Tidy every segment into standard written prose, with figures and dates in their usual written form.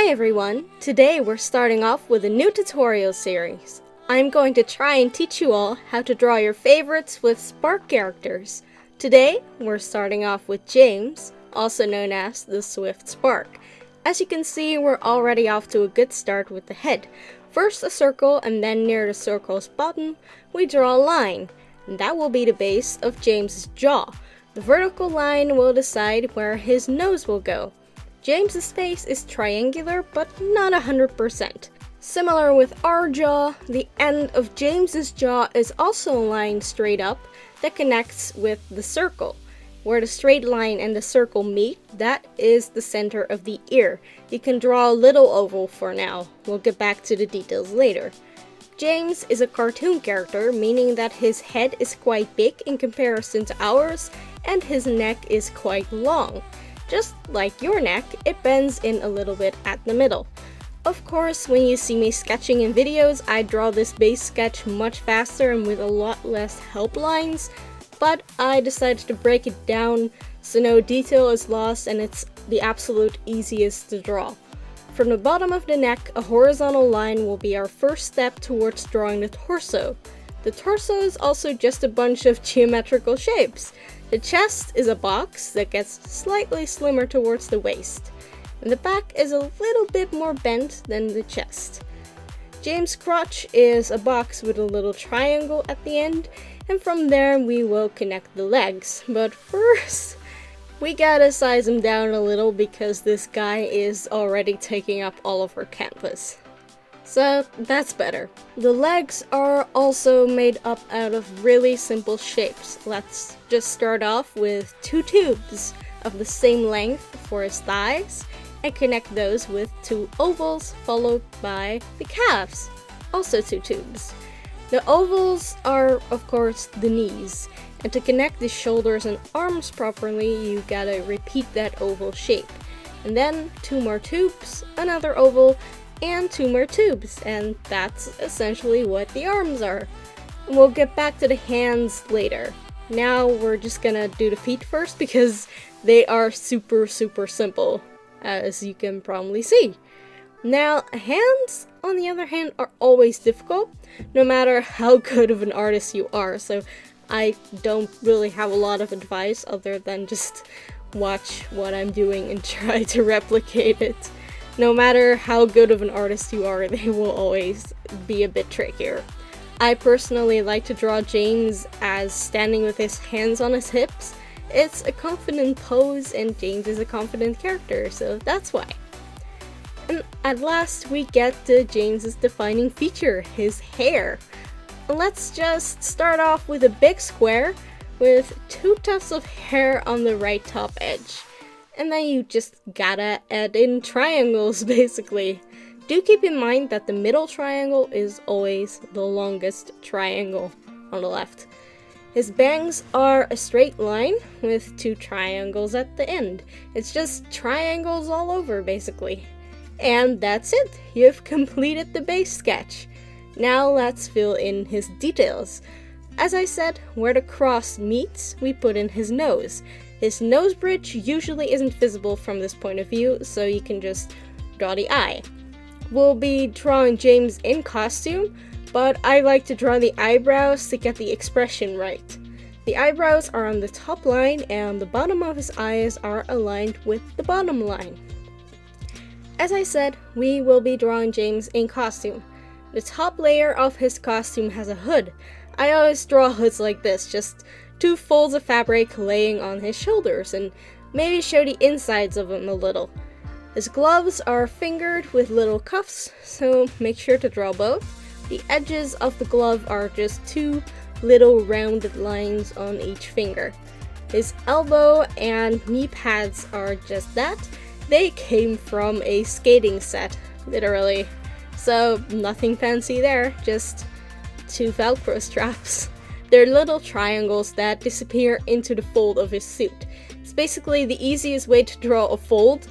Hi everyone! Today we're starting off with a new tutorial series. I'm going to try and teach you all how to draw your favorites with Spark characters. Today we're starting off with James, also known as the Swift Spark. As you can see, we're already off to a good start with the head. First a circle, and then near the circle's bottom we draw a line. And that will be the base of James's jaw. The vertical line will decide where his nose will go. James's face is triangular, but not 100%. Similar with our jaw, the end of James's jaw is also a line straight up that connects with the circle. Where the straight line and the circle meet, that is the center of the ear. You can draw a little oval for now. We'll get back to the details later. James is a cartoon character, meaning that his head is quite big in comparison to ours, and his neck is quite long. Just like your neck, it bends in a little bit at the middle. Of course, when you see me sketching in videos, I draw this base sketch much faster and with a lot less help lines, but I decided to break it down so no detail is lost and it's the absolute easiest to draw. From the bottom of the neck, a horizontal line will be our first step towards drawing the torso. The torso is also just a bunch of geometrical shapes. The chest is a box that gets slightly slimmer towards the waist, and the back is a little bit more bent than the chest. James' crotch is a box with a little triangle at the end, and from there we will connect the legs. But first, we gotta size him down a little because this guy is already taking up all of our canvas. So that's better. The legs are also made up out of really simple shapes. Let's just start off with two tubes of the same length for his thighs and connect those with two ovals followed by the calves, also two tubes. The ovals are of course the knees, and to connect the shoulders and arms properly you gotta repeat that oval shape. And then two more tubes, another oval, and two more tubes, and that's essentially what the arms are. We'll get back to the hands later. Now we're just gonna do the feet first because they are super simple, as you can probably see. Now hands, on the other hand, are always difficult, no matter how good of an artist you are, so I don't really have a lot of advice other than just watch what I'm doing and try to replicate it. No matter how good of an artist you are, they will always be a bit trickier. I personally like to draw James as standing with his hands on his hips. It's a confident pose and James is a confident character, so that's why. And at last we get to James's defining feature, his hair. Let's just start off with a big square with two tufts of hair on the right top edge. And then you just gotta add in triangles, basically. Do keep in mind that the middle triangle is always the longest triangle on the left. His bangs are a straight line with two triangles at the end. It's just triangles all over, basically. And that's it! You've completed the base sketch. Now let's fill in his details. As I said, where the cross meets, we put in his nose. His nose bridge usually isn't visible from this point of view, so you can just draw the eye. We'll be drawing James in costume, but I like to draw the eyebrows to get the expression right. The eyebrows are on the top line and the bottom of his eyes are aligned with the bottom line. As I said, we will be drawing James in costume. The top layer of his costume has a hood. I always draw hoods like this, just two folds of fabric laying on his shoulders, and maybe show the insides of him a little. His gloves are fingered with little cuffs, so make sure to draw both. The edges of the glove are just two little rounded lines on each finger. His elbow and knee pads are just that. They came from a skating set, literally. So nothing fancy there, just two Velcro straps. They're little triangles that disappear into the fold of his suit. It's basically the easiest way to draw a fold.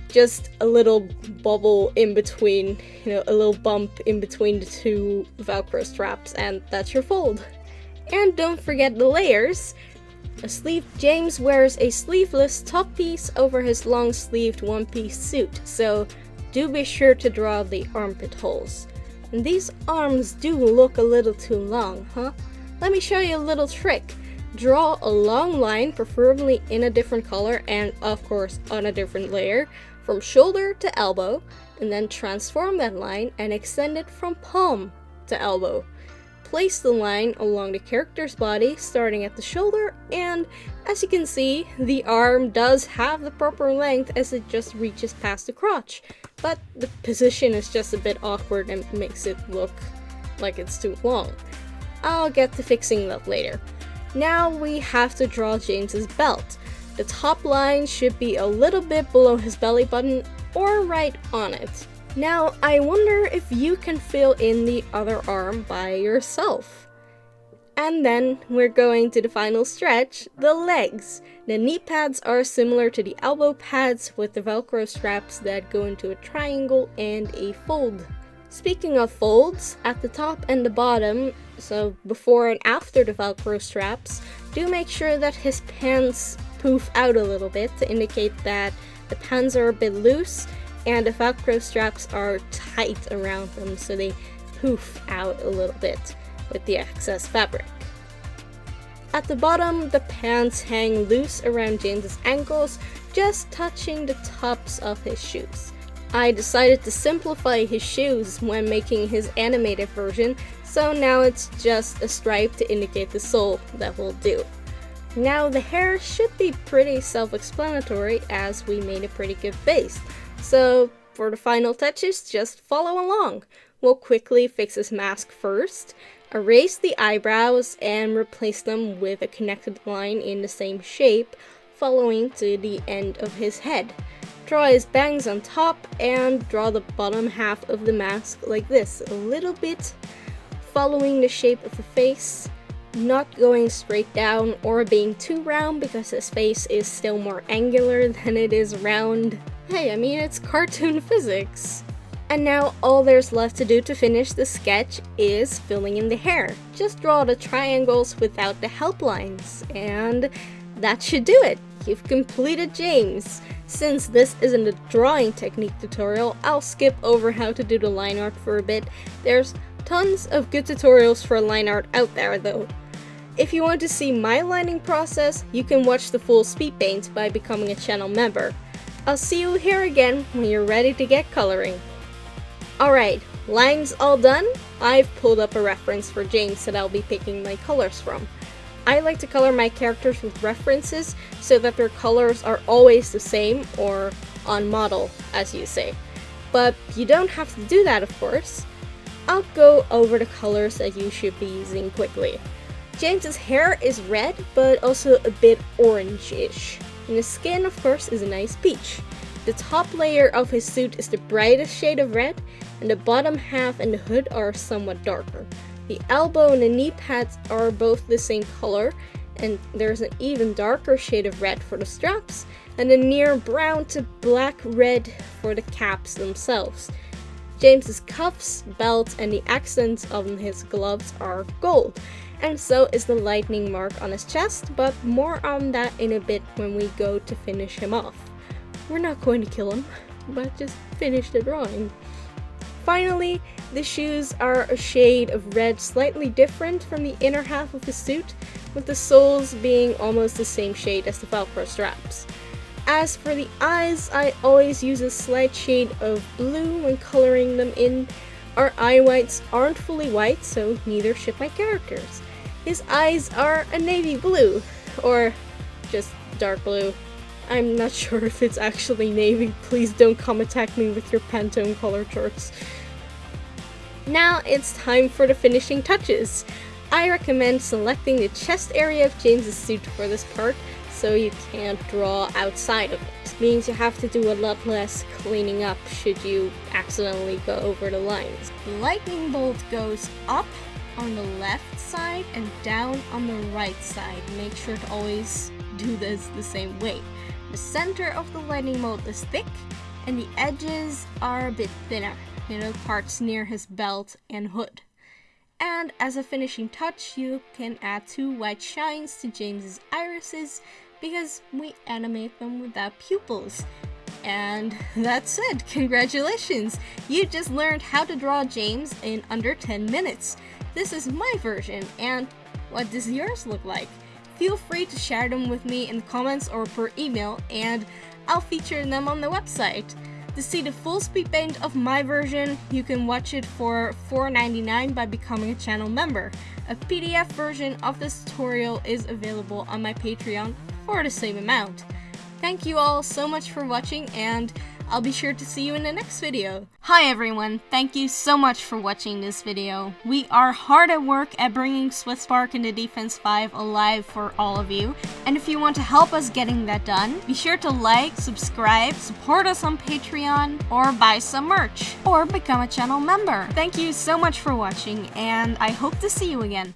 Just a little bubble in between, a little bump in between the two Velcro straps, and that's your fold. And don't forget the layers. James wears a sleeveless top piece over his long-sleeved one-piece suit, so do be sure to draw the armpit holes. And these arms do look a little too long, huh? Let me show you a little trick. Draw a long line, preferably in a different color and of course on a different layer, from shoulder to elbow, and then transform that line and extend it from palm to elbow. Place the line along the character's body starting at the shoulder, and as you can see, the arm does have the proper length as it just reaches past the crotch, but the position is just a bit awkward and makes it look like it's too long. I'll get to fixing that later. Now we have to draw James's belt. The top line should be a little bit below his belly button or right on it. Now, I wonder if you can fill in the other arm by yourself. And then we're going to the final stretch, the legs. The knee pads are similar to the elbow pads with the Velcro straps that go into a triangle and a fold. Speaking of folds, at the top and the bottom, so before and after the Velcro straps, do make sure that his pants poof out a little bit to indicate that the pants are a bit loose and the Velcro straps are tight around them, so they poof out a little bit with the excess fabric. At the bottom, the pants hang loose around James's ankles, just touching the tops of his shoes. I decided to simplify his shoes when making his animated version, so now it's just a stripe to indicate the sole that will do. Now the hair should be pretty self-explanatory as we made a pretty good base. So for the final touches, just follow along. We'll quickly fix his mask first, erase the eyebrows and replace them with a connected line in the same shape, following to the end of his head. Draw his bangs on top and draw the bottom half of the mask like this, a little bit following the shape of the face, not going straight down or being too round because his face is still more angular than it is round. Hey, I mean, it's cartoon physics. And now all there's left to do to finish the sketch is filling in the hair. Just draw the triangles without the help lines, and that should do it. You've completed James. Since this isn't a drawing technique tutorial, I'll skip over how to do the line art for a bit. There's tons of good tutorials for line art out there though. If you want to see my lining process, you can watch the full speed paint by becoming a channel member. I'll see you here again when you're ready to get coloring. Alright, lines all done? I've pulled up a reference for James that I'll be picking my colors from. I like to color my characters with references so that their colors are always the same, or on model, as you say. But you don't have to do that, of course. I'll go over the colors that you should be using quickly. James's hair is red, but also a bit orange-ish. And the skin, of course, is a nice peach. The top layer of his suit is the brightest shade of red, and the bottom half and the hood are somewhat darker. The elbow and the knee pads are both the same color, and there's an even darker shade of red for the straps, and a near brown to black red for the caps themselves. James's cuffs, belt, and the accents on his gloves are gold, and so is the lightning mark on his chest, but more on that in a bit when we go to finish him off. We're not going to kill him, but just finish the drawing. Finally, the shoes are a shade of red slightly different from the inner half of his suit, with the soles being almost the same shade as the Velcro straps. As for the eyes, I always use a slight shade of blue when coloring them in. Our eye whites aren't fully white, so neither should my characters. His eyes are a navy blue, or just dark blue. I'm not sure if it's actually navy. Please don't come attack me with your Pantone color charts. Now it's time for the finishing touches. I recommend selecting the chest area of James's suit for this part, so you can't draw outside of it. Means you have to do a lot less cleaning up should you accidentally go over the lines. The lightning bolt goes up on the left side and down on the right side. Make sure to always do this the same way. The center of the lightning bolt is thick, and the edges are a bit thinner, parts near his belt and hood. And as a finishing touch, you can add 2 white shines to James's irises, because we animate them without pupils. And that's it. Congratulations! You just learned how to draw James in under 10 minutes. This is my version, and what does yours look like? Feel free to share them with me in the comments or per email, and I'll feature them on the website. To see the full speed paint of my version, you can watch it for $4.99 by becoming a channel member. A PDF version of this tutorial is available on my Patreon for the same amount. Thank you all so much for watching, and I'll be sure to see you in the next video. Hi everyone, thank you so much for watching this video. We are hard at work at bringing Swift in the Defense 5 alive for all of you, and if you want to help us getting that done, be sure to like, subscribe, support us on Patreon, or buy some merch, or become a channel member. Thank you so much for watching, and I hope to see you again.